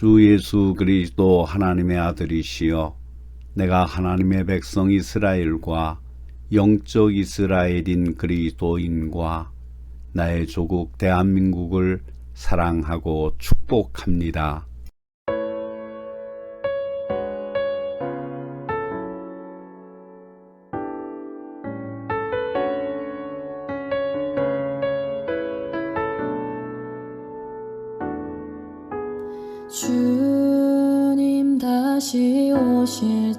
주 예수 그리스도 하나님의 아들이시여, 내가 하나님의 백성 이스라엘과 영적 이스라엘인 그리스도인과 나의 조국 대한민국을 사랑하고 축복합니다. 주님 다시 오실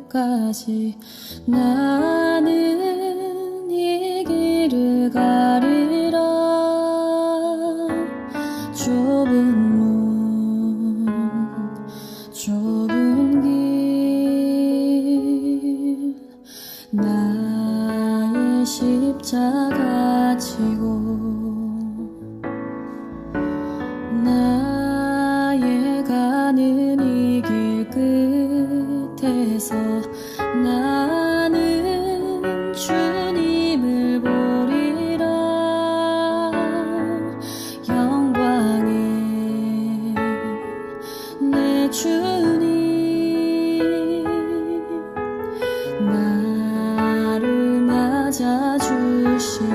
때까지 나는 이 길을 가리라. 좁은 문 좁은 길 나의 십자가 지고 나의 가는 이 길 끝에서 나는 주님을 보리라. 영광의 내 주님 나를 맞아주시리.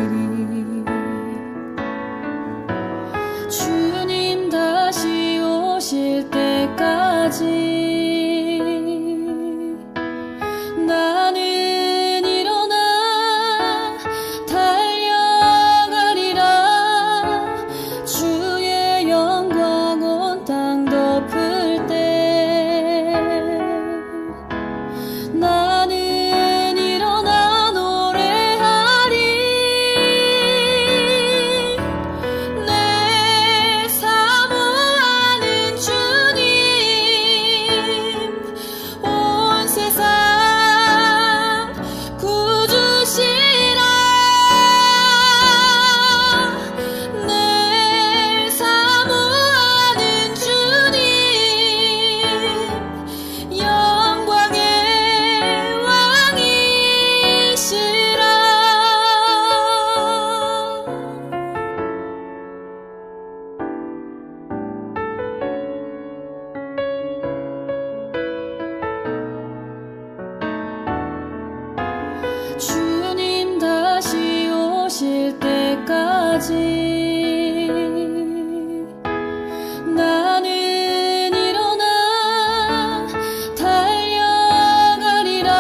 주님 다시 오실 때까지 나는 일어나 달려가리라. 주의 영광 온 땅 덮을 때 나는 일어나 노래하리. 내 사모하는 주님 온 세상 구주시라. 내 사모하는 주님 영광의 왕이시라. 주님 다시 오실 때까지 나는 일어나 달려가리라.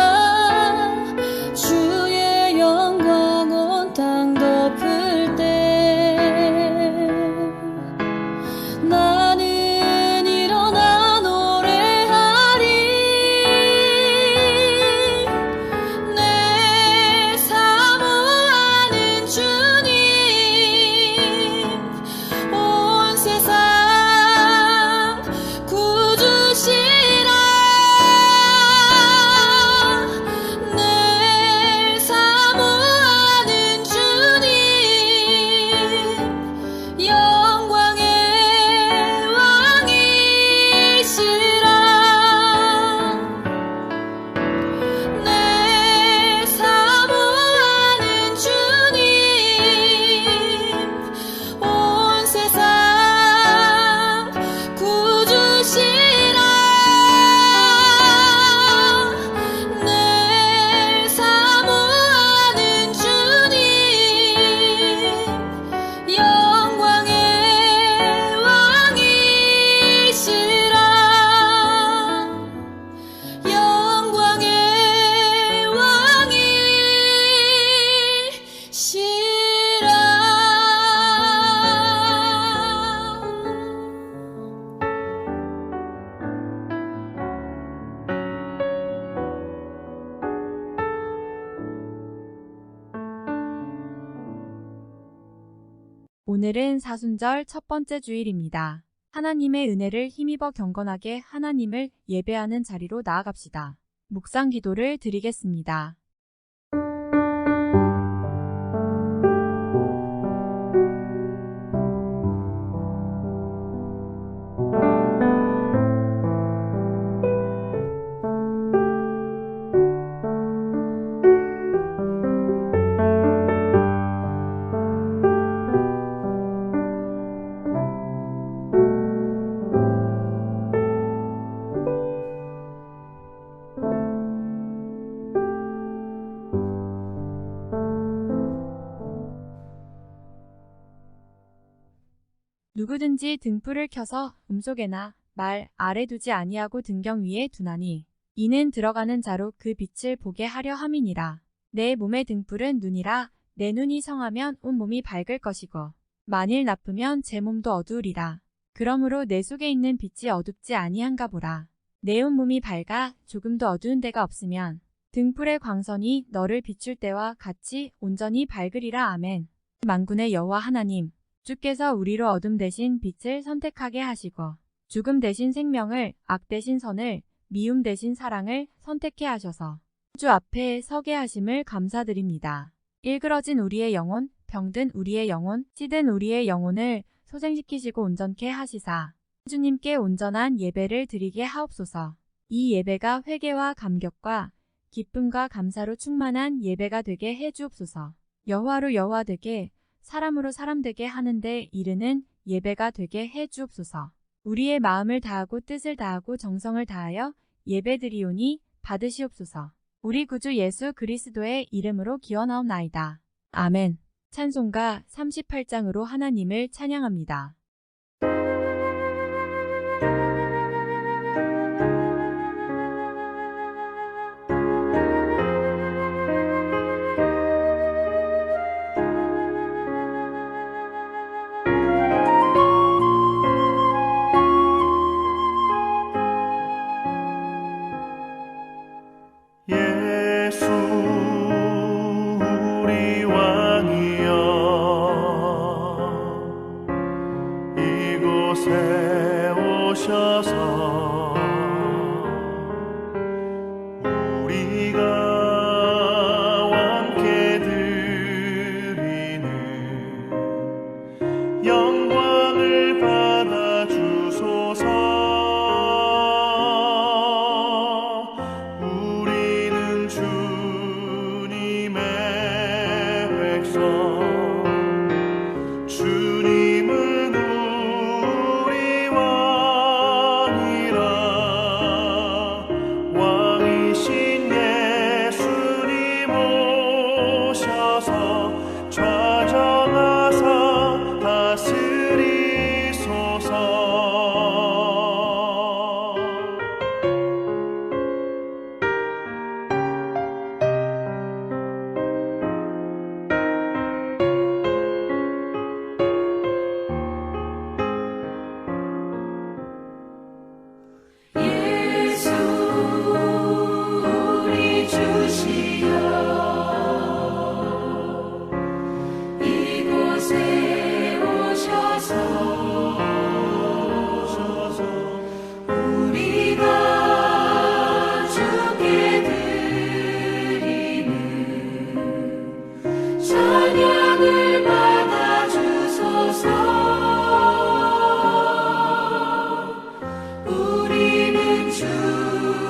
주의 영광 온 땅 덮을 때 나는 일어나 노래하리. 내 사모하는 주님 온 세상 구주시라. 내 사모하는 주님 영광의 왕이시라. 내 사모하는 주님 온 세상 구주시라. 내 사모하는 주님 영광의 왕이시라. 영광의 왕이시라. 오늘은 사순절 첫 번째 주일입니다. 하나님의 은혜를 힘입어 경건하게 하나님을 예배하는 자리로 나아갑시다. 묵상 기도를 드리겠습니다. 누구든지 등불을 켜서 음속에나 말 아래 두지 아니하고 등경 위에 두나니 이는 들어가는 자로 그 빛을 보게 하려 함이니라. 내 몸의 등불은 눈이라. 내 눈이 성하면 온 몸이 밝을 것이고 만일 나쁘면 제 몸도 어두우리라. 그러므로 내 속에 있는 빛이 어둡지 아니한가 보라. 내 온 몸이 밝아 조금도 어두운 데가 없으면 등불의 광선이 너를 비출 때와 같이 온전히 밝으리라. 아멘. 만군의 여호와 하나님, 주께서 우리로 어둠 대신 빛을 선택하게 하시고 죽음 대신 생명을, 악 대신 선을, 미움 대신 사랑을 선택해 하셔서 주 앞에 서게 하심을 감사드립니다. 일그러진 우리의 영혼, 병든 우리의 영혼, 찌든 우리의 영혼을 소생시키시고 온전케 하시사 주님께 온전한 예배를 드리게 하옵소서. 이 예배가 회개와 감격과 기쁨과 감사로 충만한 예배가 되게 해 주옵소서. 여호와로 여호와 되게, 사람으로 사람 되게 하는데 이르는 예배가 되게 해 주옵소서. 우리의 마음을 다하고 뜻을 다하고 정성을 다하여 예배드리오니 받으시옵소서. 우리 구주 예수 그리스도의 이름으로 기원하옵나이다. 아멘. 찬송가 38장으로 하나님을 찬양합니다. 예수 우리 왕이여 이곳에 오셔서 우리가 함께 드리는 영광을 받아 주소서. 우리는 주님의 백성, 주님은 우리 왕이라. 왕이신 예수님 오셔서 좌정하사 다스리소서. 예수 우리 주시여 이곳에 오셔서 우리가 주께 드리는 찬양을 받아 주소서. 우리는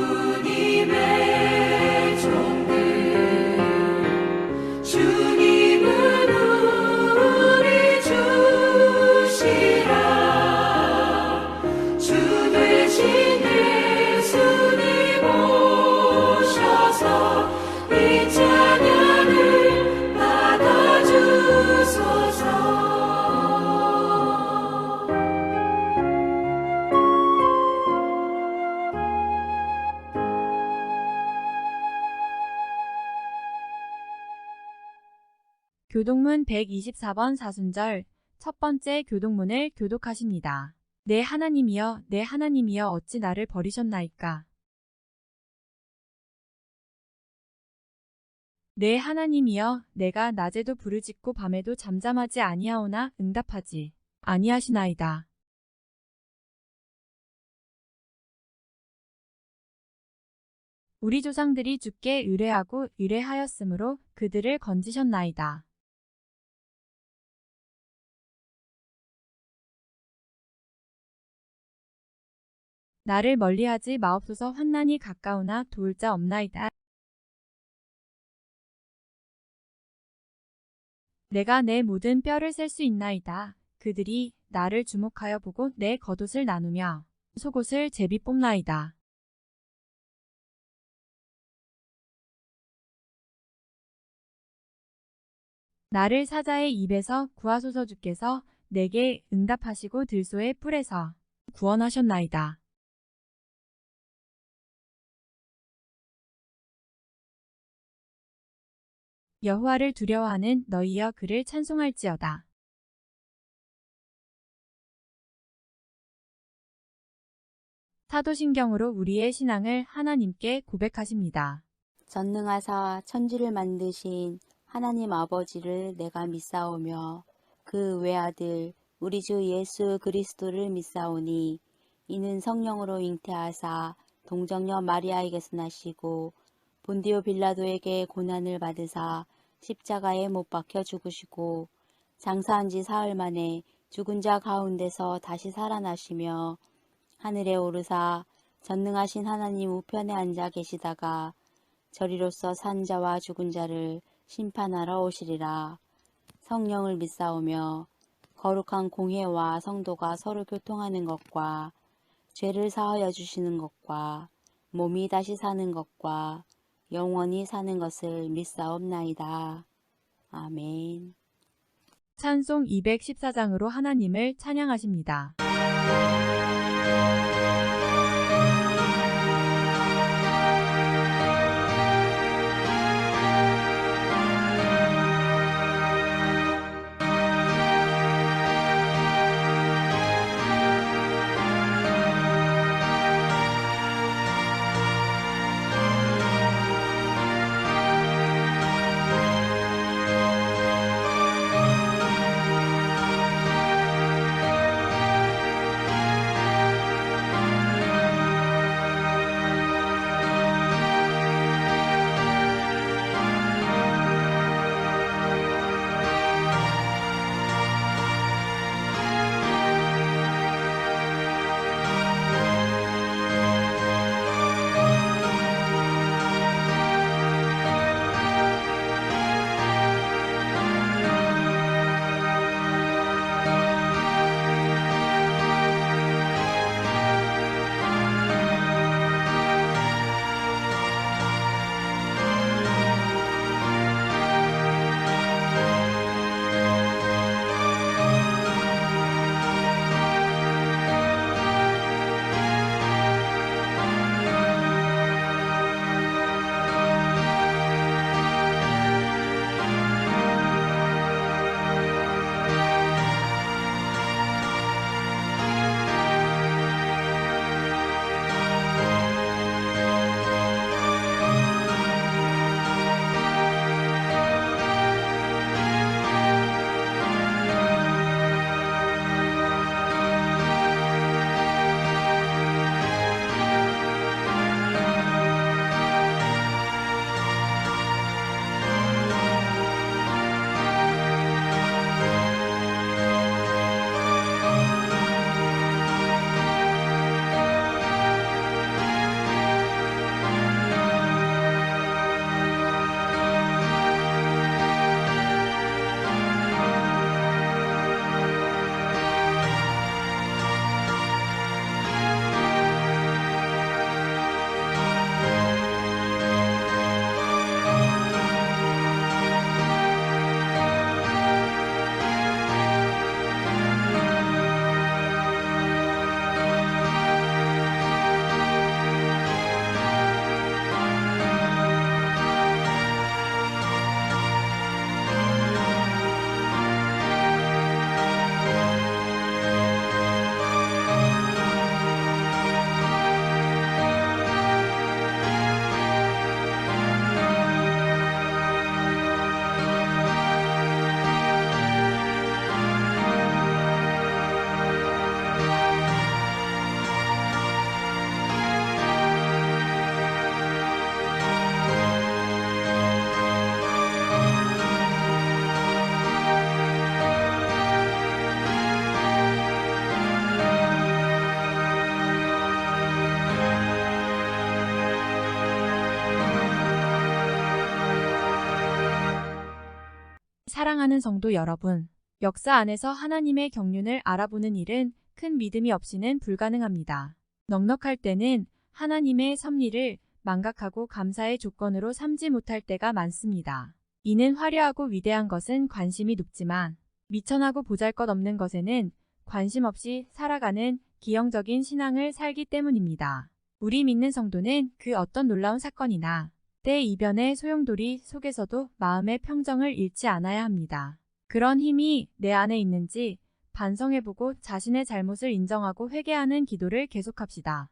주님의 종들, 주님은 우리 주시라. 주 되신 예수님 오셔서 이 찬양을 받아 주소서. 교독문 124번 사순절 첫 번째 교독문을 교독하십니다. 내 하나님이여, 내 하나님이여 어찌 나를 버리셨나이까. 내 하나님이여, 내가 낮에도 부르짖고 밤에도 잠잠하지 아니하오나 응답하지 아니하시나이다. 우리 조상들이 주께 의뢰하고 의뢰하였으므로 그들을 건지셨나이다. 나를 멀리하지 마옵소서. 환난이 가까우나 도울 자 없나이다. 내가 내 모든 뼈를 셀 수 있나이다. 그들이 나를 주목하여 보고 내 겉옷을 나누며 속옷을 제비 뽑나이다. 나를 사자의 입에서 구하소서. 주께서 내게 응답하시고 들소의 뿔에서 구원하셨나이다. 여호와를 두려워하는 너희여 그를 찬송할지어다. 사도신경으로 우리의 신앙을 하나님께 고백하십니다. 전능하사 천지를 만드신 하나님 아버지를 내가 믿사오며 그 외아들 우리 주 예수 그리스도를 믿사오니 이는 성령으로 잉태하사 동정녀 마리아에게서 나시고 본디오 빌라도에게 고난을 받으사 십자가에 못 박혀 죽으시고 장사한 지 사흘 만에 죽은 자 가운데서 다시 살아나시며 하늘에 오르사 전능하신 하나님 우편에 앉아 계시다가 저리로서 산 자와 죽은 자를 심판하러 오시리라. 성령을 믿사오며 거룩한 공회와 성도가 서로 교통하는 것과 죄를 사하여 주시는 것과 몸이 다시 사는 것과 영원히 사는 것을 믿사옵나이다. 아멘. 찬송 214장으로 하나님을 찬양하십니다. 사랑하는 성도 여러분, 역사 안에서 하나님의 경륜을 알아보는 일은 큰 믿음이 없이는 불가능합니다. 넉넉할 때는 하나님의 섭리를 망각하고 감사의 조건으로 삼지 못할 때가 많습니다. 이는 화려하고 위대한 것은 관심이 높지만 미천하고 보잘것없는 것에는 관심 없이 살아가는 기형적인 신앙을 살기 때문입니다. 우리 믿는 성도는 그 어떤 놀라운 사건이나 때 이변의 소용돌이 속에서도 마음의 평정을 잃지 않아야 합니다. 그런 힘이 내 안에 있는지 반성해보고 자신의 잘못을 인정하고 회개하는 기도를 계속합시다.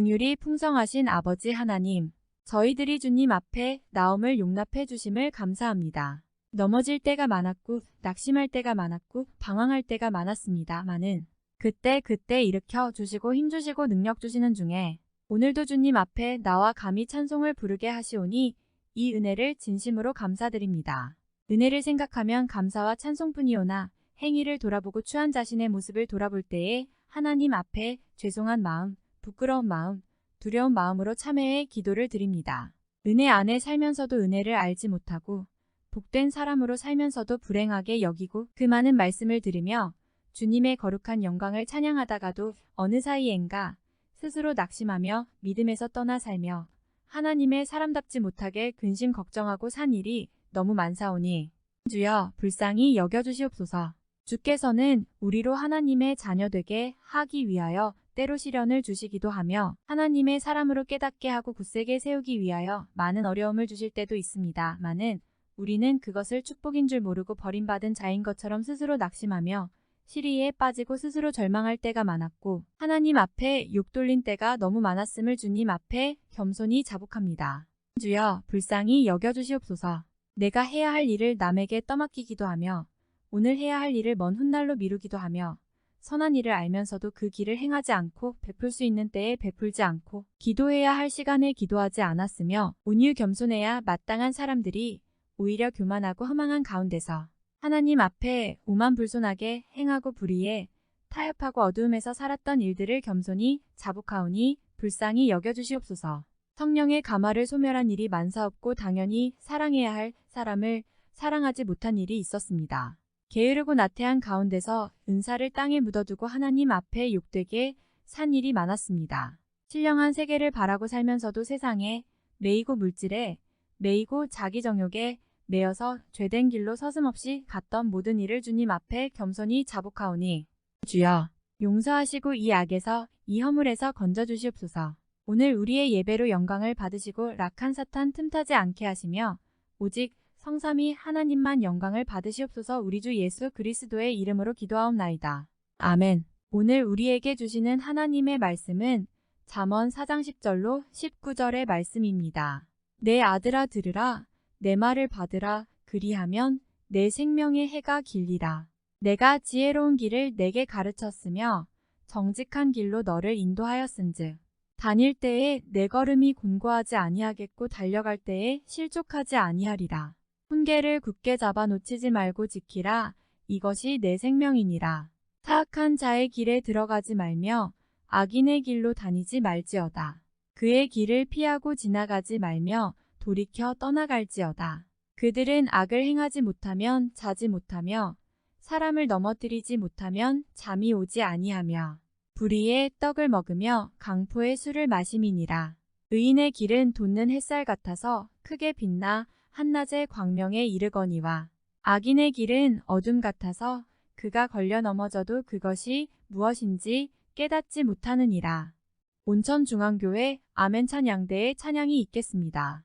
긍휼이 풍성하신 아버지 하나님, 저희들이 주님 앞에 나옴을 용납해 주심을 감사합니다. 넘어질 때가 많았고 낙심할 때가 많았고 방황할 때가 많았습니다마는 그때 일으켜 주시고 힘 주시고 능력 주시는 중에 오늘도 주님 앞에 나와 감히 찬송을 부르게 하시오니 이 은혜를 진심으로 감사드립니다. 은혜를 생각하면 감사와 찬송뿐이오나 행위를 돌아보고 추한 자신의 모습을 돌아볼 때에 하나님 앞에 죄송한 마음, 부끄러운 마음, 두려운 마음으로 참회의 기도를 드립니다. 은혜 안에 살면서도 은혜를 알지 못하고 복된 사람으로 살면서도 불행하게 여기고 그 많은 말씀을 들으며 주님의 거룩한 영광을 찬양하다가도 어느 사이엔가 스스로 낙심하며 믿음에서 떠나 살며 하나님의 사람답지 못하게 근심 걱정하고 산 일이 너무 많사오니 주여 불쌍히 여겨주시옵소서. 주께서는 우리로 하나님의 자녀되게 하기 위하여 때로 시련을 주시기도 하며 하나님의 사람으로 깨닫게 하고 굳세게 세우기 위하여 많은 어려움을 주실 때도 있습니다마는 우리는 그것을 축복인 줄 모르고 버림받은 자인 것처럼 스스로 낙심하며 시리에 빠지고 스스로 절망할 때가 많았고 하나님 앞에 욕 돌린 때가 너무 많았음을 주님 앞에 겸손히 자복합니다. 주여 불쌍히 여겨주시옵소서. 내가 해야 할 일을 남에게 떠맡기기도 하며 오늘 해야 할 일을 먼 훗날로 미루기도 하며 선한 일을 알면서도 그 길을 행하지 않고 베풀 수 있는 때에 베풀지 않고 기도해야 할 시간에 기도하지 않았으며 온유 겸손해야 마땅한 사람들이 오히려 교만하고 허망한 가운데서 하나님 앞에 오만불손하게 행하고 불의에 타협하고 어두움에서 살았던 일들을 겸손히 자복하오니 불쌍히 여겨주시옵소서. 성령의 감화를 소멸한 일이 많사없고 당연히 사랑해야 할 사람을 사랑하지 못한 일이 있었습니다. 게으르고 나태한 가운데서 은사를 땅에 묻어두고 하나님 앞에 욕되게 산 일이 많았습니다. 신령한 세계를 바라고 살면서도 세상에 매이고 물질에 매이고 자기 정욕에 매여서 죄된 길로 서슴없이 갔던 모든 일을 주님 앞에 겸손히 자복하오니 주여 용서하시고 이 악에서 이 허물에서 건져주시옵소서. 오늘 우리의 예배로 영광을 받으시고 락한 사탄 틈타지 않게 하시며 오직 성삼위 하나님만 영광을 받으시옵소서. 우리 주 예수 그리스도의 이름으로 기도하옵나이다. 아멘. 오늘 우리에게 주시는 하나님의 말씀은 잠언 4장 10절로 19절의 말씀입니다. 내 아들아 들으라. 내 말을 받으라. 그리하면 내 생명의 해가 길리라. 내가 지혜로운 길을 내게 가르쳤으며 정직한 길로 너를 인도하였은즉 다닐 때에 내 걸음이 곤고하지 아니하겠고 달려갈 때에 실족하지 아니하리라. 훈계를 굳게 잡아 놓치지 말고 지키라. 이것이 내 생명이니라. 사악한 자의 길에 들어가지 말며 악인의 길로 다니지 말지어다. 그의 길을 피하고 지나가지 말며 돌이켜 떠나갈지어다. 그들은 악을 행하지 못하면 자지 못하며 사람을 넘어뜨리지 못하면 잠이 오지 아니하며 불의의 떡을 먹으며 강포의 술을 마심이니라. 의인의 길은 돋는 햇살 같아서 크게 빛나 한낮의 광명에 이르거니와 악인의 길은 어둠 같아서 그가 걸려 넘어져도 그것이 무엇인지 깨닫지 못하느니라. 온천중앙교회 아멘 찬양대의 찬양이 있겠습니다.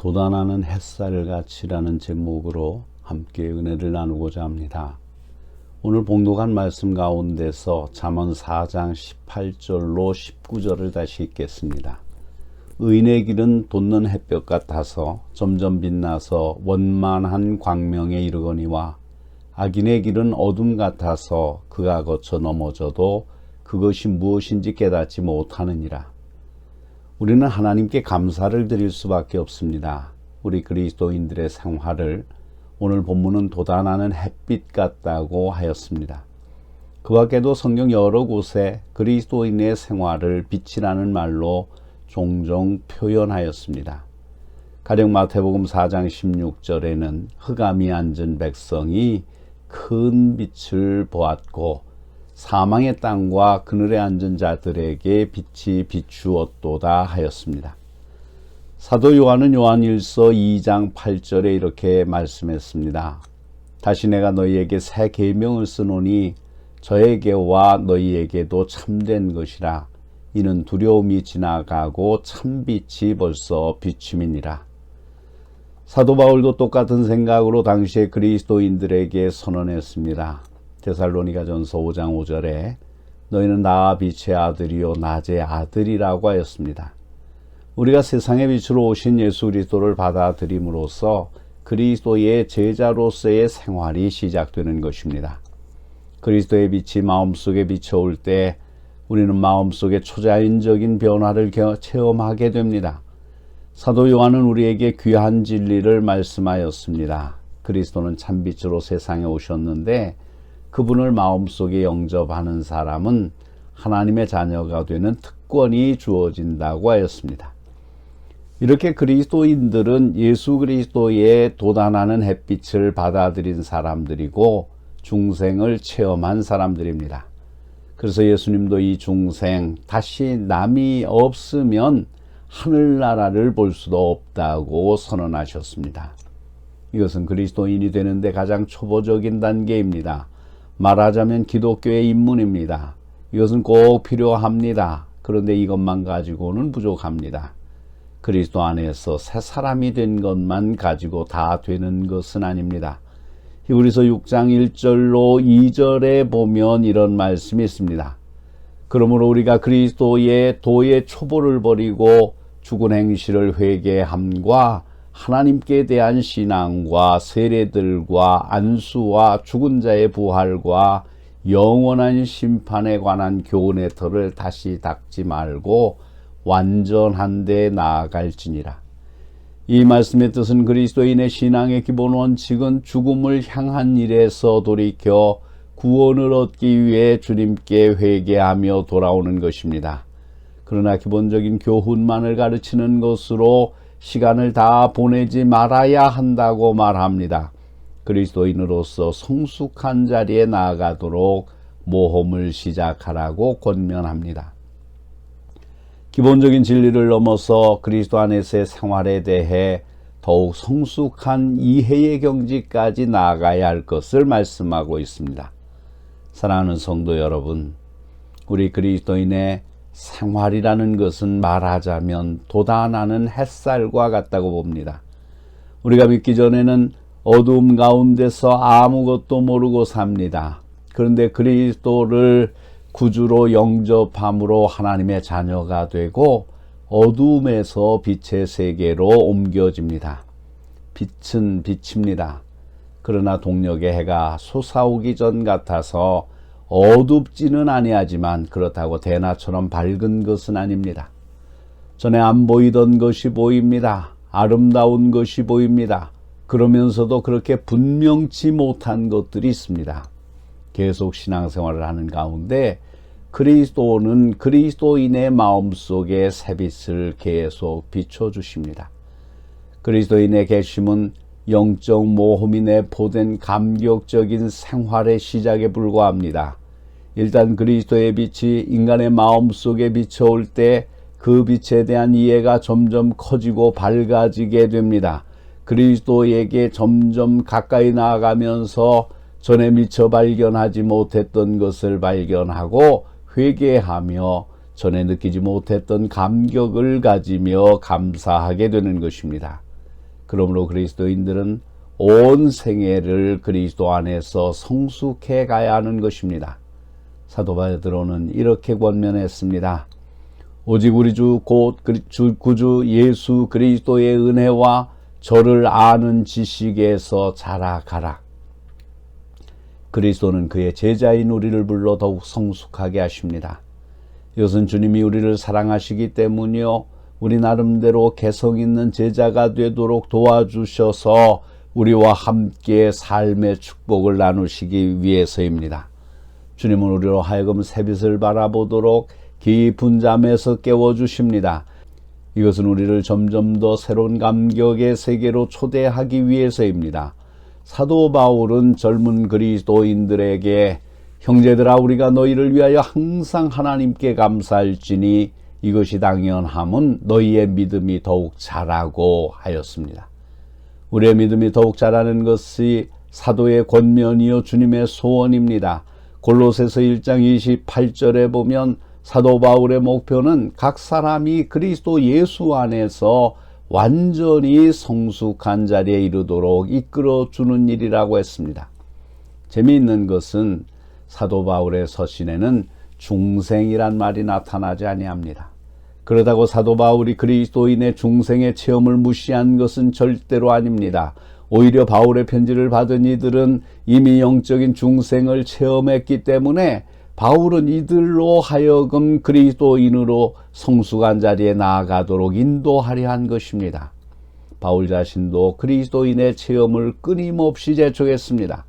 돋아나는 햇살같이라는 제목으로 함께 은혜를 나누고자 합니다. 오늘 봉독한 말씀 가운데서 잠언 4장 18절로 19절을 다시 읽겠습니다. 의인의 길은 돋는 햇볕 같아서 점점 빛나서 원만한 광명에 이르거니와 악인의 길은 어둠 같아서 그가 거쳐 넘어져도 그것이 무엇인지 깨닫지 못하느니라. 우리는 하나님께 감사를 드릴 수밖에 없습니다. 우리 그리스도인들의 생활을 오늘 본문은 돋아나는 햇빛 같다고 하였습니다. 그 밖에도 성경 여러 곳에 그리스도인의 생활을 빛이라는 말로 종종 표현하였습니다. 가령 마태복음 4장 16절에는 흑암이 앉은 백성이 큰 빛을 보았고 사망의 땅과 그늘에 앉은 자들에게 빛이 비추었도다 하였습니다. 사도 요한은 요한일서 2장 8절에 이렇게 말씀했습니다. 다시 내가 너희에게 새 계명을 쓰노니 저에게와 너희에게도 참된 것이라. 이는 두려움이 지나가고 참빛이 벌써 비춤이니라. 사도 바울도 똑같은 생각으로 당시에 그리스도인들에게 선언했습니다. 데살로니가전서 5장 5절에 너희는 나 빛의 아들이요 낮의 아들이라고 하였습니다. 우리가 세상의 빛으로 오신 예수 그리스도를 받아들임으로써 그리스도의 제자로서의 생활이 시작되는 것입니다. 그리스도의 빛이 마음속에 비춰올 때 우리는 마음속에 초자연적인 변화를 체험하게 됩니다. 사도 요한은 우리에게 귀한 진리를 말씀하였습니다. 그리스도는 참빛으로 세상에 오셨는데 그분을 마음속에 영접하는 사람은 하나님의 자녀가 되는 특권이 주어진다고 하였습니다. 이렇게 그리스도인들은 예수 그리스도의 돋아나는 햇빛을 받아들인 사람들이고 중생을 체험한 사람들입니다. 그래서 예수님도 이 중생, 다시 남이 없으면 하늘나라를 볼 수도 없다고 선언하셨습니다. 이것은 그리스도인이 되는데 가장 초보적인 단계입니다. 말하자면 기독교의 입문입니다. 이것은 꼭 필요합니다. 그런데 이것만 가지고는 부족합니다. 그리스도 안에서 새 사람이 된 것만 가지고 다 되는 것은 아닙니다. 히브리서 6장 1절로 2절에 보면 이런 말씀이 있습니다. 그러므로 우리가 그리스도의 도의 초보를 버리고 죽은 행실을 회개함과 하나님께 대한 신앙과 세례들과 안수와 죽은 자의 부활과 영원한 심판에 관한 교훈의 터를 다시 닦지 말고 완전한 데 나아갈지니라. 이 말씀의 뜻은 그리스도인의 신앙의 기본 원칙은 죽음을 향한 일에서 돌이켜 구원을 얻기 위해 주님께 회개하며 돌아오는 것입니다. 그러나 기본적인 교훈만을 가르치는 것으로 시간을 다 보내지 말아야 한다고 말합니다. 그리스도인으로서 성숙한 자리에 나아가도록 모험을 시작하라고 권면합니다. 기본적인 진리를 넘어서 그리스도 안에서의 생활에 대해 더욱 성숙한 이해의 경지까지 나아가야 할 것을 말씀하고 있습니다. 사랑하는 성도 여러분, 우리 그리스도인의 생활이라는 것은 말하자면 돋아나는 햇살과 같다고 봅니다. 우리가 믿기 전에는 어두움 가운데서 아무것도 모르고 삽니다. 그런데 그리스도를 구주로 영접함으로 하나님의 자녀가 되고 어두움에서 빛의 세계로 옮겨집니다. 빛은 빛입니다. 그러나 동력의 해가 솟아오기 전 같아서 어둡지는 아니하지만 그렇다고 대낮처럼 밝은 것은 아닙니다. 전에 안 보이던 것이 보입니다. 아름다운 것이 보입니다. 그러면서도 그렇게 분명치 못한 것들이 있습니다. 계속 신앙생활을 하는 가운데 그리스도는 그리스도인의 마음속에 새빛을 계속 비춰주십니다. 그리스도인의 계심은 영적 모험이 내포된 감격적인 생활의 시작에 불과합니다. 일단 그리스도의 빛이 인간의 마음속에 비춰올 때 그 빛에 대한 이해가 점점 커지고 밝아지게 됩니다. 그리스도에게 점점 가까이 나아가면서 전에 미처 발견하지 못했던 것을 발견하고 회개하며 전에 느끼지 못했던 감격을 가지며 감사하게 되는 것입니다. 그러므로 그리스도인들은 온 생애를 그리스도 안에서 성숙해 가야 하는 것입니다. 사도 바울은 이렇게 권면했습니다. 오직 우리 주 곧 구주 예수 그리스도의 은혜와 저를 아는 지식에서 자라가라. 그리스도는 그의 제자인 우리를 불러 더욱 성숙하게 하십니다. 이것은 주님이 우리를 사랑하시기 때문이요, 우리 나름대로 개성 있는 제자가 되도록 도와주셔서 우리와 함께 삶의 축복을 나누시기 위해서입니다. 주님은 우리로 하여금 새빛을 바라보도록 깊은 잠에서 깨워주십니다. 이것은 우리를 점점 더 새로운 감격의 세계로 초대하기 위해서입니다. 사도 바울은 젊은 그리스도인들에게 형제들아, 우리가 너희를 위하여 항상 하나님께 감사할지니 이것이 당연함은 너희의 믿음이 더욱 자라고 하였습니다. 우리의 믿음이 더욱 자라는 것이 사도의 권면이요 주님의 소원입니다. 골로새서 1장 28절에 보면 사도 바울의 목표는 각 사람이 그리스도 예수 안에서 완전히 성숙한 자리에 이르도록 이끌어주는 일이라고 했습니다. 재미있는 것은 사도 바울의 서신에는 중생이란 말이 나타나지 아니합니다. 그렇다고 사도 바울이 그리스도인의 중생의 체험을 무시한 것은 절대로 아닙니다. 오히려 바울의 편지를 받은 이들은 이미 영적인 중생을 체험했기 때문에 바울은 이들로 하여금 그리스도인으로 성숙한 자리에 나아가도록 인도하려 한 것입니다. 바울 자신도 그리스도인의 체험을 끊임없이 재촉했습니다.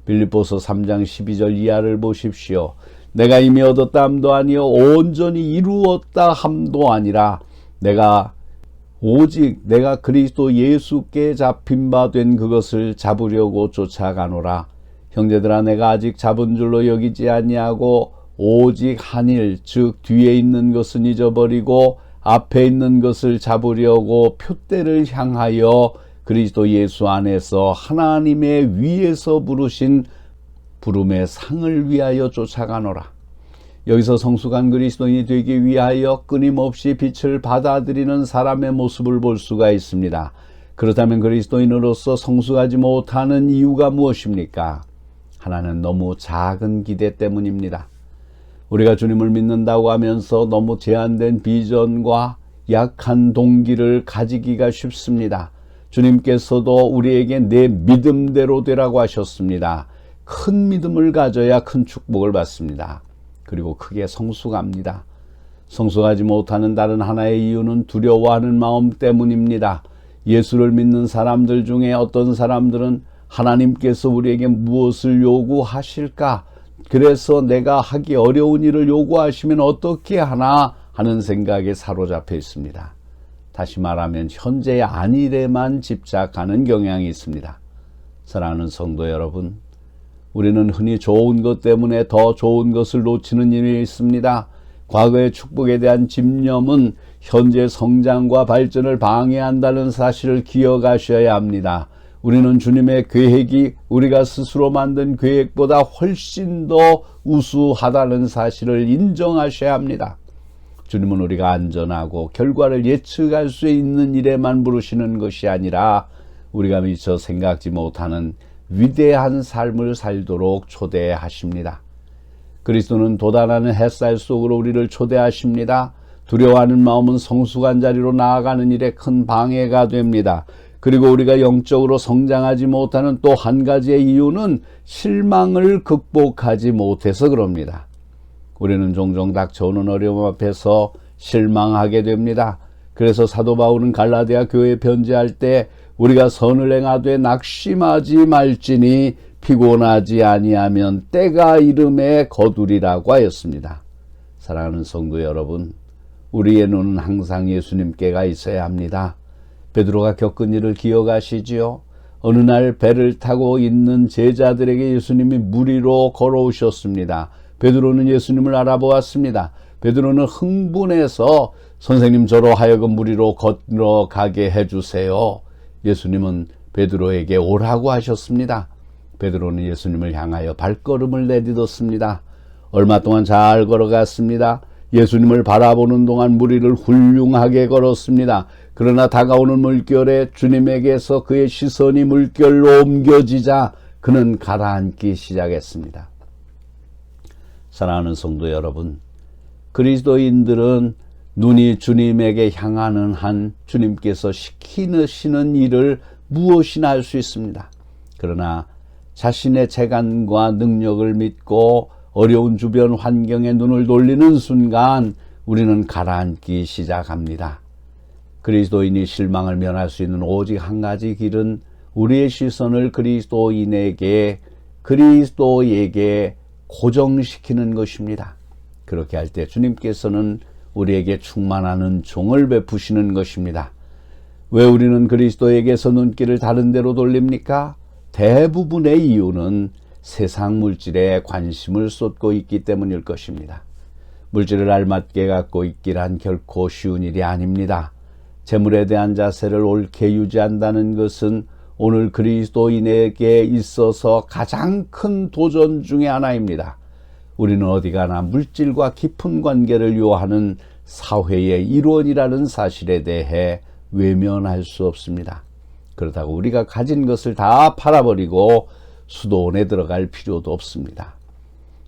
빌립보서 3장 12절 이하를 보십시오. 내가 이미 얻었다 함도 아니요 온전히 이루었다 함도 아니라 오직 내가 그리스도 예수께 잡힌 바 된 그것을 잡으려고 쫓아가노라. 형제들아, 내가 아직 잡은 줄로 여기지 아니하고 오직 한 일, 즉 뒤에 있는 것은 잊어버리고 앞에 있는 것을 잡으려고 표대를 향하여 그리스도 예수 안에서 하나님의 위에서 부르신 부름의 상을 위하여 쫓아가노라. 여기서 성숙한 그리스도인이 되기 위하여 끊임없이 빛을 받아들이는 사람의 모습을 볼 수가 있습니다. 그렇다면 그리스도인으로서 성숙하지 못하는 이유가 무엇입니까? 하나는 너무 작은 기대 때문입니다. 우리가 주님을 믿는다고 하면서 너무 제한된 비전과 약한 동기를 가지기가 쉽습니다. 주님께서도 우리에게 내 믿음대로 되라고 하셨습니다. 큰 믿음을 가져야 큰 축복을 받습니다. 그리고 크게 성숙합니다. 성숙하지 못하는 다른 하나의 이유는 두려워하는 마음 때문입니다. 예수를 믿는 사람들 중에 어떤 사람들은 하나님께서 우리에게 무엇을 요구하실까? 그래서 내가 하기 어려운 일을 요구하시면 어떻게 하나 하는 생각에 사로잡혀 있습니다. 다시 말하면 현재의 안일에만 집착하는 경향이 있습니다. 사랑하는 성도 여러분, 우리는 흔히 좋은 것 때문에 더 좋은 것을 놓치는 일이 있습니다. 과거의 축복에 대한 집념은 현재 성장과 발전을 방해한다는 사실을 기억하셔야 합니다. 우리는 주님의 계획이 우리가 스스로 만든 계획보다 훨씬 더 우수하다는 사실을 인정하셔야 합니다. 주님은 우리가 안전하고 결과를 예측할 수 있는 일에만 부르시는 것이 아니라 우리가 미처 생각지 못하는 위대한 삶을 살도록 초대하십니다. 그리스도는 돋아나는 햇살 속으로 우리를 초대하십니다. 두려워하는 마음은 성숙한 자리로 나아가는 일에 큰 방해가 됩니다. 그리고 우리가 영적으로 성장하지 못하는 또 한 가지의 이유는 실망을 극복하지 못해서 그럽니다. 우리는 종종 닥쳐오는 어려움 앞에서 실망하게 됩니다. 그래서 사도 바울은 갈라디아 교회에 편지할 때 우리가 선을 행하되 낙심하지 말지니 피곤하지 아니하면 때가 이름에 거두리라고 하였습니다. 사랑하는 성도 여러분, 우리의 눈은 항상 예수님께가 있어야 합니다. 베드로가 겪은 일을 기억하시지요? 어느 날 배를 타고 있는 제자들에게 예수님이 물 위로 걸어오셨습니다. 베드로는 예수님을 알아보았습니다. 베드로는 흥분해서 선생님, 저로 하여금 물 위로 걸어가게 해주세요. 예수님은 베드로에게 오라고 하셨습니다. 베드로는 예수님을 향하여 발걸음을 내딛었습니다. 얼마 동안 잘 걸어갔습니다. 예수님을 바라보는 동안 물 위를 훌륭하게 걸었습니다. 그러나 다가오는 물결에 주님에게서 그의 시선이 물결로 옮겨지자 그는 가라앉기 시작했습니다. 사랑하는 성도 여러분, 그리스도인들은 눈이 주님에게 향하는 한 주님께서 시키시는 일을 무엇이나 할 수 있습니다. 그러나 자신의 재간과 능력을 믿고 어려운 주변 환경에 눈을 돌리는 순간 우리는 가라앉기 시작합니다. 그리스도인이 실망을 면할 수 있는 오직 한 가지 길은 우리의 시선을 그리스도에게 고정시키는 것입니다. 그렇게 할 때 주님께서는 우리에게 충만한 은총을 베푸시는 것입니다. 왜 우리는 그리스도에게서 눈길을 다른 데로 돌립니까? 대부분의 이유는 세상 물질에 관심을 쏟고 있기 때문일 것입니다. 물질을 알맞게 갖고 있기란 결코 쉬운 일이 아닙니다. 재물에 대한 자세를 옳게 유지한다는 것은 오늘 그리스도인에게 있어서 가장 큰 도전 중에 하나입니다. 우리는 어디 가나 물질과 깊은 관계를 요하는 사회의 일원이라는 사실에 대해 외면할 수 없습니다. 그렇다고 우리가 가진 것을 다 팔아버리고 수도원에 들어갈 필요도 없습니다.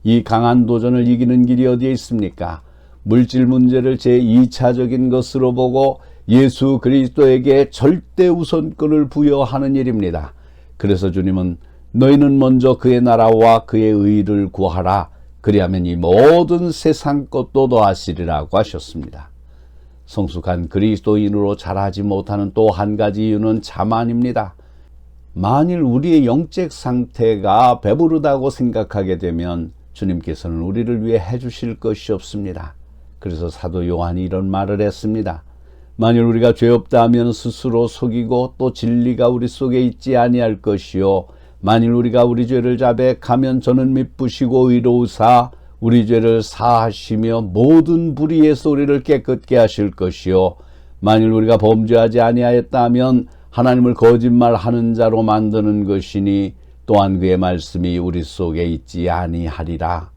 이 강한 도전을 이기는 길이 어디에 있습니까? 물질 문제를 제2차적인 것으로 보고 예수 그리스도에게 절대 우선권을 부여하는 일입니다. 그래서 주님은 너희는 먼저 그의 나라와 그의 의를 구하라. 그리하면 이 모든 세상 것도 더하시리라고 하셨습니다. 성숙한 그리스도인으로 자라지 못하는 또 한 가지 이유는 자만입니다. 만일 우리의 영적 상태가 배부르다고 생각하게 되면 주님께서는 우리를 위해 해주실 것이 없습니다. 그래서 사도 요한이 이런 말을 했습니다. 만일 우리가 죄 없다 하면 스스로 속이고 또 진리가 우리 속에 있지 아니할 것이요 만일 우리가 우리 죄를 자백하면 저는 미쁘시고 의로우사 우리 죄를 사하시며 모든 불의에서 우리를 깨끗게 하실 것이요 만일 우리가 범죄하지 아니하였다 하면 하나님을 거짓말하는 자로 만드는 것이니 또한 그의 말씀이 우리 속에 있지 아니하리라.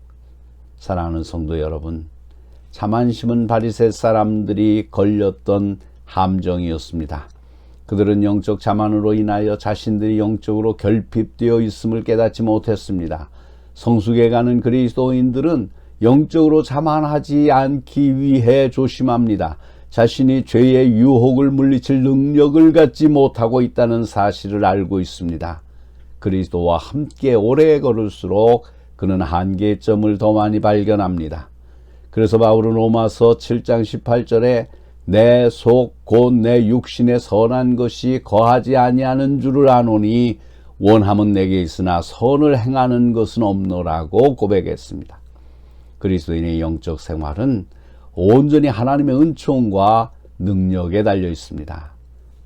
사랑하는 성도 여러분, 자만심은 바리새 사람들이 걸렸던 함정이었습니다. 그들은 영적 자만으로 인하여 자신들이 영적으로 결핍되어 있음을 깨닫지 못했습니다. 성숙에 가는 그리스도인들은 영적으로 자만하지 않기 위해 조심합니다. 자신이 죄의 유혹을 물리칠 능력을 갖지 못하고 있다는 사실을 알고 있습니다. 그리스도와 함께 오래 걸을수록 그는 한계점을 더 많이 발견합니다. 그래서 바울은 로마서 7장 18절에 내 속 곧 내 육신의 선한 것이 거하지 아니하는 줄을 아노니 원함은 내게 있으나 선을 행하는 것은 없노라고 고백했습니다. 그리스도인의 영적 생활은 온전히 하나님의 은총과 능력에 달려 있습니다.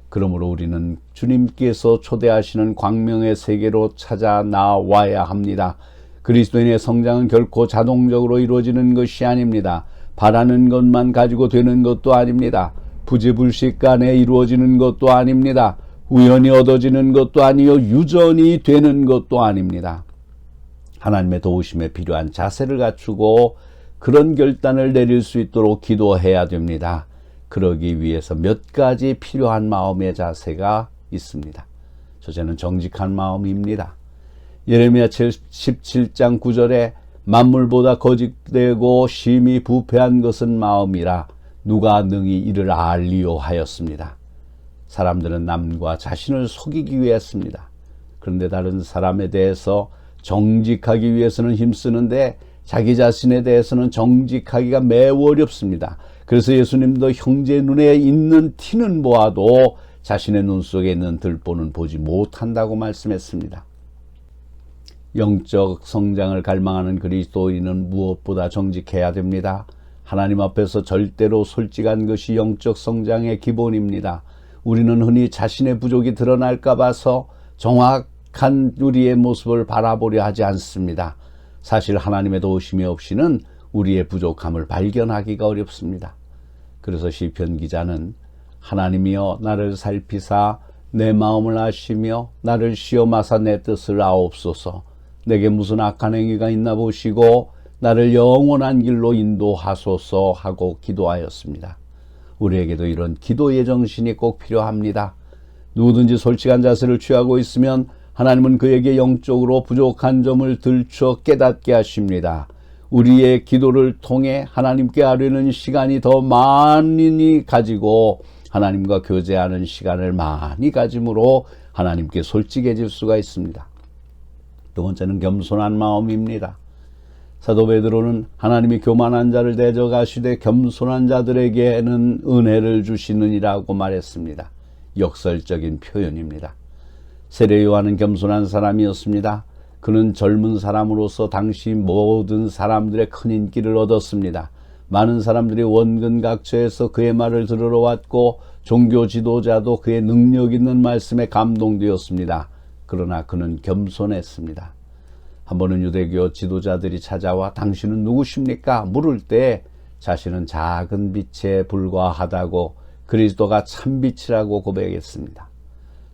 그러므로 우리는 주님께서 초대하시는 광명의 세계로 찾아 나와야 합니다. 그리스도인의 성장은 결코 자동적으로 이루어지는 것이 아닙니다. 바라는 것만 가지고 되는 것도 아닙니다. 부지불식간에 이루어지는 것도 아닙니다. 우연히 얻어지는 것도 아니요 유전이 되는 것도 아닙니다. 하나님의 도우심에 필요한 자세를 갖추고 그런 결단을 내릴 수 있도록 기도해야 됩니다. 그러기 위해서 몇 가지 필요한 마음의 자세가 있습니다. 첫째는 정직한 마음입니다. 예레미야 17장 9절에 만물보다 거짓되고 심히 부패한 것은 마음이라 누가 능히 이를 알리요 하였습니다. 사람들은 남과 자신을 속이기 위해 했습니다. 그런데 다른 사람에 대해서 정직하기 위해서는 힘쓰는데 자기 자신에 대해서는 정직하기가 매우 어렵습니다. 그래서 예수님도 형제 눈에 있는 티는 보아도 자신의 눈 속에 있는 들보는 보지 못한다고 말씀했습니다. 영적 성장을 갈망하는 그리스도인은 무엇보다 정직해야 됩니다. 하나님 앞에서 절대로 솔직한 것이 영적 성장의 기본입니다. 우리는 흔히 자신의 부족이 드러날까 봐서 정확한 우리의 모습을 바라보려 하지 않습니다. 사실 하나님의 도우심이 없이는 우리의 부족함을 발견하기가 어렵습니다. 그래서 시편 기자는 하나님이여 나를 살피사 내 마음을 아시며 나를 시험하사 내 뜻을 아옵소서. 내게 무슨 악한 행위가 있나 보시고 나를 영원한 길로 인도하소서 하고 기도하였습니다. 우리에게도 이런 기도의 정신이 꼭 필요합니다. 누구든지 솔직한 자세를 취하고 있으면 하나님은 그에게 영적으로 부족한 점을 들춰 깨닫게 하십니다. 우리의 기도를 통해 하나님께 아뢰는 시간이 더 많이 가지고 하나님과 교제하는 시간을 많이 가짐으로 하나님께 솔직해질 수가 있습니다. 두 번째는 겸손한 마음입니다. 사도 베드로는 하나님이 교만한 자를 대적하시되 겸손한 자들에게는 은혜를 주시느니라고 말했습니다. 역설적인 표현입니다. 세례 요한은 겸손한 사람이었습니다. 그는 젊은 사람으로서 당시 모든 사람들의 큰 인기를 얻었습니다. 많은 사람들이 원근각처에서 그의 말을 들으러 왔고 종교 지도자도 그의 능력 있는 말씀에 감동되었습니다. 그러나 그는 겸손했습니다. 한 번은 유대교 지도자들이 찾아와 당신은 누구십니까? 물을 때 자신은 작은 빛에 불과하다고 그리스도가 참빛이라고 고백했습니다.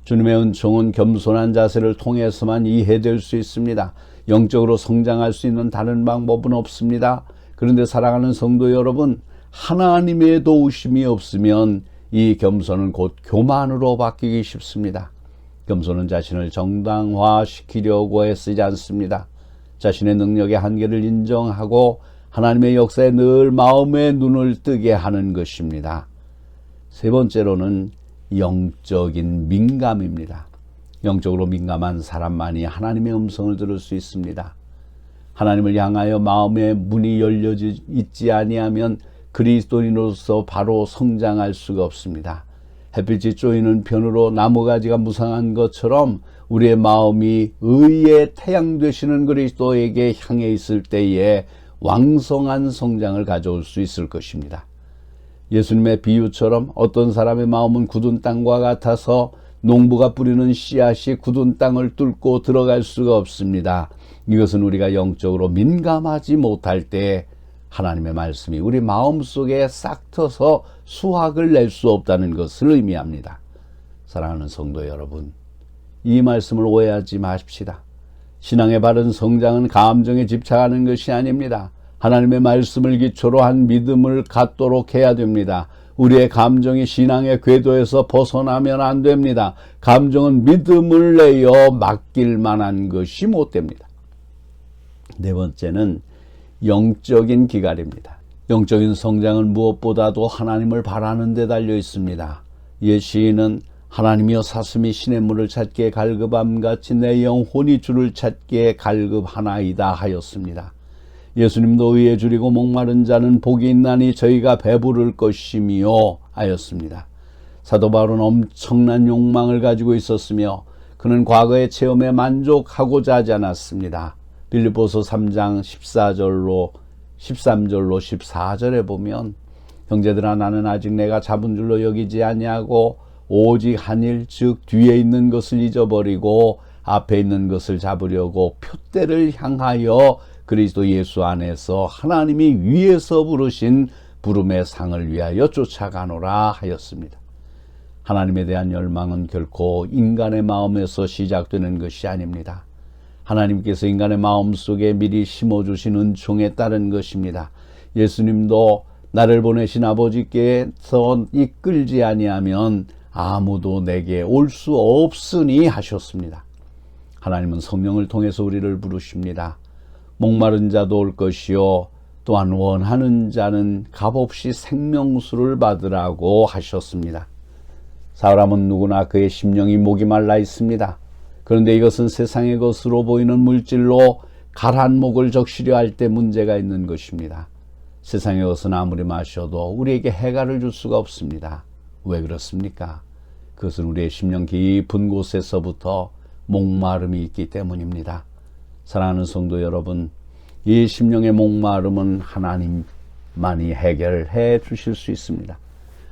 주님의 은총은 겸손한 자세를 통해서만 이해될 수 있습니다. 영적으로 성장할 수 있는 다른 방법은 없습니다. 그런데 사랑하는 성도 여러분, 하나님의 도우심이 없으면 이 겸손은 곧 교만으로 바뀌기 쉽습니다. 겸손은 자신을 정당화시키려고 애쓰지 않습니다. 자신의 능력의 한계를 인정하고 하나님의 역사에 늘 마음의 눈을 뜨게 하는 것입니다. 세 번째로는 영적인 민감입니다. 영적으로 민감한 사람만이 하나님의 음성을 들을 수 있습니다. 하나님을 향하여 마음의 문이 열려져 있지 아니하면 그리스도인으로서 바로 성장할 수가 없습니다. 햇빛이 쪼이는 편으로 나무가지가 무성한 것처럼 우리의 마음이 의의 태양 되시는 그리스도에게 향해 있을 때에 왕성한 성장을 가져올 수 있을 것입니다. 예수님의 비유처럼 어떤 사람의 마음은 굳은 땅과 같아서 농부가 뿌리는 씨앗이 굳은 땅을 뚫고 들어갈 수가 없습니다. 이것은 우리가 영적으로 민감하지 못할 때 하나님의 말씀이 우리 마음속에 싹 트서 수확을 낼 수 없다는 것을 의미합니다. 사랑하는 성도 여러분, 이 말씀을 오해하지 마십시다. 신앙의 바른 성장은 감정에 집착하는 것이 아닙니다. 하나님의 말씀을 기초로 한 믿음을 갖도록 해야 됩니다. 우리의 감정이 신앙의 궤도에서 벗어나면 안 됩니다. 감정은 믿음을 내어 맡길 만한 것이 못 됩니다. 네 번째는 영적인 기갈입니다. 영적인 성장은 무엇보다도 하나님을 바라는 데 달려 있습니다. 옛 시인은 하나님이여 사슴이 시냇물을 찾기에 갈급함같이 내 영혼이 주를 찾기에 갈급하나이다 하였습니다. 예수님도 의에 줄이고 목마른 자는 복이 있나니 저희가 배부를 것이며 하였습니다. 사도 바울은 엄청난 욕망을 가지고 있었으며 그는 과거의 체험에 만족하고자 하지 않았습니다. 빌립보서 3장 13절로 14절에 보면 형제들아 나는 아직 내가 잡은 줄로 여기지 아니하고 오직 한 일 즉 뒤에 있는 것을 잊어버리고 앞에 있는 것을 잡으려고 표대를 향하여 그리스도 예수 안에서 하나님이 위에서 부르신 부름의 상을 위하여 쫓아가노라 하였습니다. 하나님에 대한 열망은 결코 인간의 마음에서 시작되는 것이 아닙니다. 하나님께서 인간의 마음속에 미리 심어주신 은총에 따른 것입니다. 예수님도 나를 보내신 아버지께서 이끌지 아니하면 아무도 내게 올 수 없으니 하셨습니다. 하나님은 성령을 통해서 우리를 부르십니다. 목마른 자도 올 것이요 또한 원하는 자는 값없이 생명수를 받으라고 하셨습니다. 사람은 누구나 그의 심령이 목이 말라 있습니다. 그런데 이것은 세상의 것으로 보이는 물질로 가란 목을 적시려 할 때 문제가 있는 것입니다. 세상의 것은 아무리 마셔도 우리에게 해갈을 줄 수가 없습니다. 왜 그렇습니까? 그것은 우리의 심령 깊은 곳에서부터 목마름이 있기 때문입니다. 사랑하는 성도 여러분, 이 심령의 목마름은 하나님만이 해결해 주실 수 있습니다.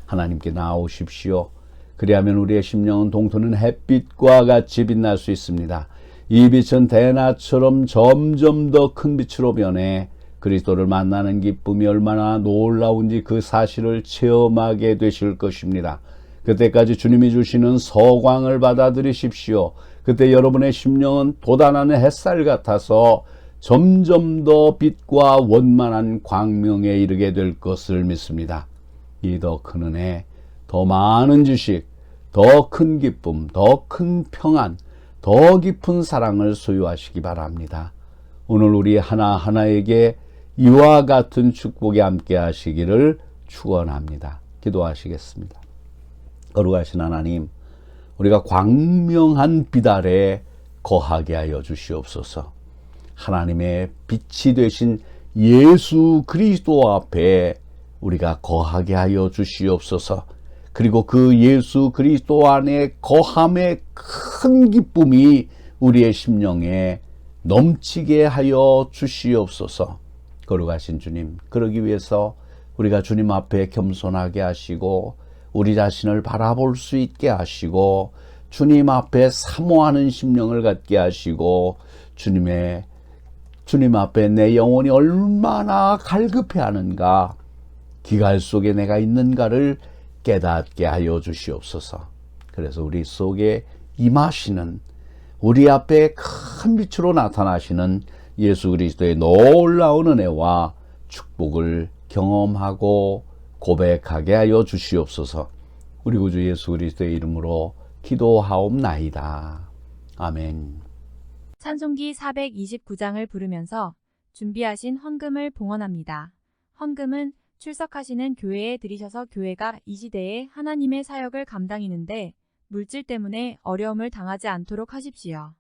하나님께 나오십시오. 그리하면 우리의 심령은 동트는 햇빛과 같이 빛날 수 있습니다. 이 빛은 대낮처럼 점점 더 큰 빛으로 변해 그리스도를 만나는 기쁨이 얼마나 놀라운지 그 사실을 체험하게 되실 것입니다. 그때까지 주님이 주시는 서광을 받아들이십시오. 그때 여러분의 심령은 돋아나는 햇살 같아서 점점 더 빛과 원만한 광명에 이르게 될 것을 믿습니다. 이 더 큰 은혜, 더 많은 지식, 더 큰 기쁨, 더 큰 평안, 더 깊은 사랑을 소유하시기 바랍니다. 오늘 우리 하나하나에게 이와 같은 축복이 함께 하시기를 축원합니다. 기도하시겠습니다. 거룩하신 하나님, 우리가 광명한 빛 아래 거하게 하여 주시옵소서. 하나님의 빛이 되신 예수 그리스도 앞에 우리가 거하게 하여 주시옵소서. 그리고 그 예수 그리스도 안에 거함의 큰 기쁨이 우리의 심령에 넘치게 하여 주시옵소서. 거룩하신 주님, 그러기 위해서 우리가 주님 앞에 겸손하게 하시고 우리 자신을 바라볼 수 있게 하시고 주님 앞에 사모하는 심령을 갖게 하시고 주님 앞에 내 영혼이 얼마나 갈급해하는가, 기갈 속에 내가 있는가를 깨닫게 하여 주시옵소서. 그래서 우리 속에 임하시는, 우리 앞에 큰 빛으로 나타나시는 예수 그리스도의 놀라운 은혜와 축복을 경험하고 고백하게 하여 주시옵소서. 우리 구주 예수 그리스도의 이름으로 기도하옵나이다. 아멘. 찬송기 429장을 부르면서 준비하신 헌금을 봉헌합니다. 헌금은 출석하시는 교회에 드리셔서 교회가 이 시대에 하나님의 사역을 감당하는데 물질 때문에 어려움을 당하지 않도록 하십시오.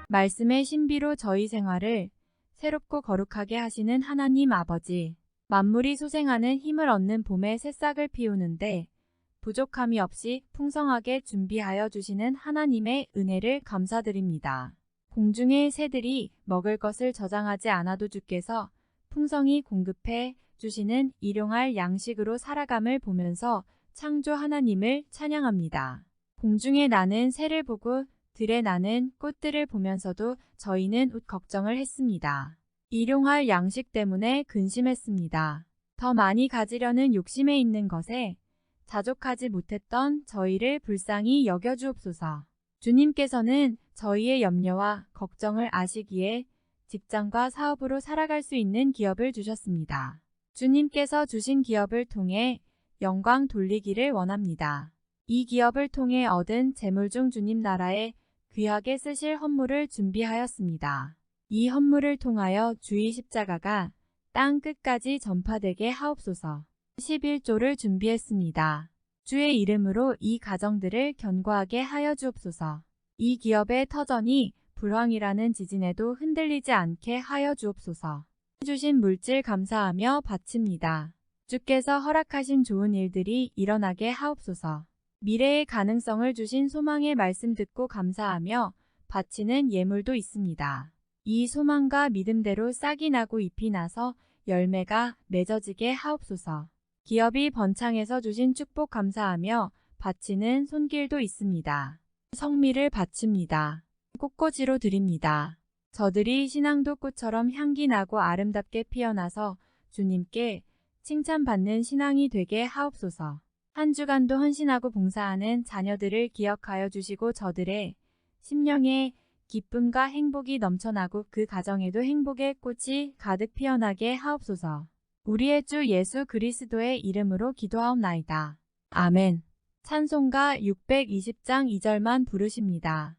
말씀의 신비로 저희 생활을 새롭고 거룩하게 하시는 하나님 아버지, 만물이 소생하는 힘을 얻는 봄에 새싹을 피우는데 부족함이 없이 풍성하게 준비하여 주시는 하나님의 은혜를 감사드립니다. 공중의 새들이 먹을 것을 저장하지 않아도 주께서 풍성히 공급해 주시는 일용할 양식으로 살아감을 보면서 창조 하나님을 찬양합니다. 공중에 나는 새를 보고 들에 나는 꽃들을 보면서도 저희는 웃 걱정을 했습니다. 일용할 양식 때문에 근심했습니다. 더 많이 가지려는 욕심에 있는 것에 자족하지 못했던 저희를 불쌍히 여겨주옵소서. 주님께서는 저희의 염려와 걱정을 아시기에 직장과 사업으로 살아갈 수 있는 기업을 주셨습니다. 주님께서 주신 기업을 통해 영광 돌리기를 원합니다. 이 기업을 통해 얻은 재물 중 주님 나라에 귀하게 쓰실 헌물을 준비하였습니다. 이 헌물을 통하여 주의 십자가가 땅 끝까지 전파되게 하옵소서. 11조를 준비했습니다. 주의 이름으로 이 가정들을 견고하게 하여 주옵소서. 이 기업의 터전이 불황이라는 지진에도 흔들리지 않게 하여 주옵소서. 주신 물질 감사하며 바칩니다. 주께서 허락하신 좋은 일들이 일어나게 하옵소서. 미래의 가능성을 주신 소망의 말씀 듣고 감사하며 바치는 예물도 있습니다. 이 소망과 믿음대로 싹이 나고 잎이 나서 열매가 맺어지게 하옵소서. 기업이 번창해서 주신 축복 감사하며 바치는 손길도 있습니다. 성미를 바칩니다. 꽃꽂이로 드립니다. 저들이 신앙도 꽃처럼 향기 나고 아름답게 피어나서 주님께 칭찬받는 신앙이 되게 하옵소서. 한 주간도 헌신하고 봉사하는 자녀들을 기억하여 주시고 저들의 심령에 기쁨과 행복이 넘쳐나고 그 가정에도 행복의 꽃이 가득 피어나게 하옵소서. 우리의 주 예수 그리스도의 이름으로 기도하옵나이다. 아멘. 찬송가 620장 2절만 부르십니다.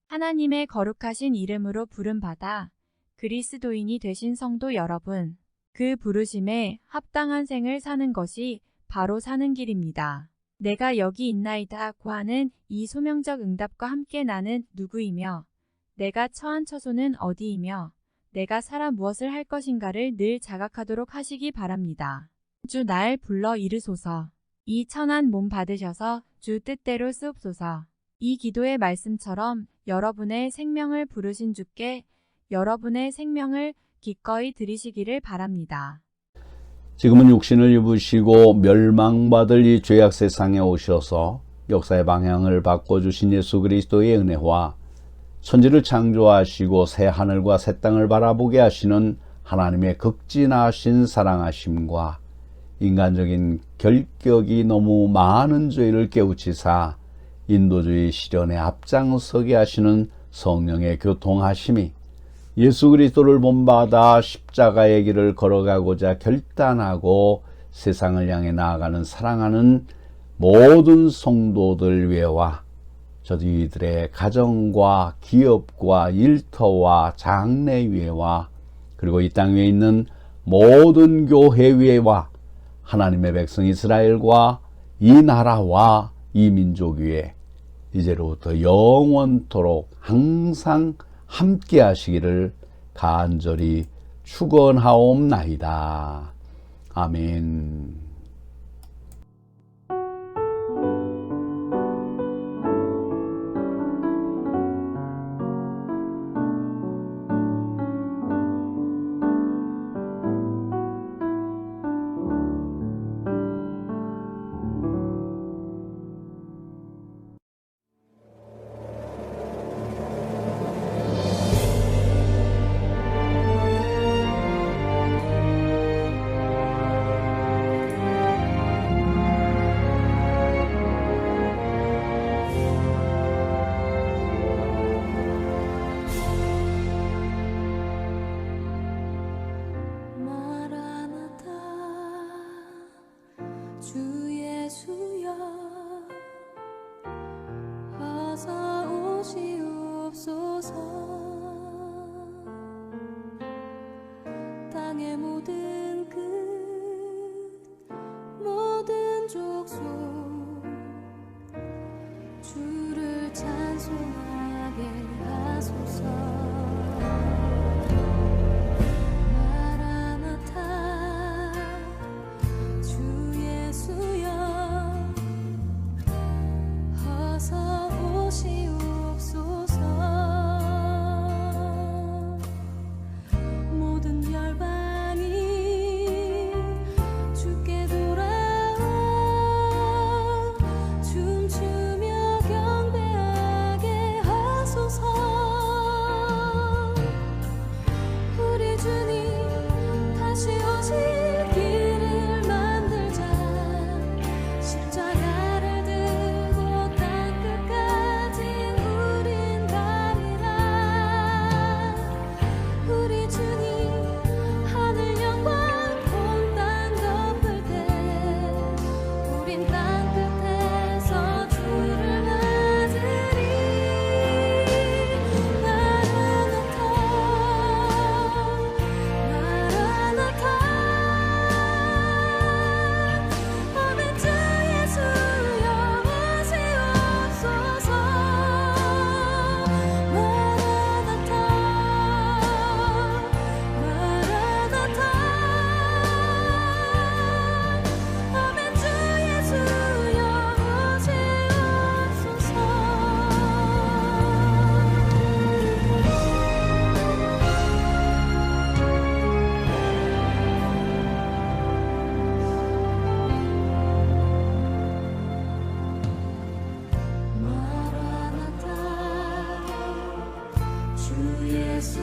하나님의 거룩하신 이름으로 부름받아 그리스도인이 되신 성도 여러분, 그 부르심에 합당한 생을 사는 것이 바로 사는 길입니다. 내가 여기 있나이다 구하는 이 소명적 응답과 함께 나는 누구이며 내가 처한 처소는 어디이며 내가 살아 무엇을 할 것인가를 늘 자각하도록 하시기 바랍니다. 주 날 불러 이르소서. 이 천한 몸 받으셔서 주 뜻대로 쓰옵소서. 이 기도의 말씀처럼 여러분의 생명을 부르신 주께 여러분의 생명을 기꺼이 드리시기를 바랍니다. 지금은 육신을 입으시고 멸망받을 이 죄악 세상에 오셔서 역사의 방향을 바꿔주신 예수 그리스도의 은혜와 천지를 창조하시고 새 하늘과 새 땅을 바라보게 하시는 하나님의 극진하신 사랑하심과 인간적인 결격이 너무 많은 죄를 깨우치사 인도주의 실현에 앞장서게 하시는 성령의 교통하심이 예수 그리스도를 본받아 십자가의 길을 걸어가고자 결단하고 세상을 향해 나아가는 사랑하는 모든 성도들 위에와 저희들의 가정과 기업과 일터와 장래 위에와 그리고 이 땅 위에 있는 모든 교회 위에와 하나님의 백성 이스라엘과 이 나라와 이 민족 위에 이제로부터 영원토록 항상 함께 하시기를 간절히 축원하옵나이다. 아멘. 모든 끝 모든 족속 주를 찬송하게 하소서. 마라나타 주 예수여 어서 오시옵소서. 모든 열방이 주께 돌아와 춤추며 경배하게 하소서. 우리 주님 다시 오실 길을 만들자. 십자가를 들고 땅끝까지 우린 가리라. 우리 주님 하늘 영광 온 땅 덮을 때 우린 땅끝에서 주를 맞으리. 마라나타 마라나타 아멘. 주 예수여 오시옵소서. 마라나타 마라나타 아멘. 주 예수여 오시옵소서. 마라나타 주 예수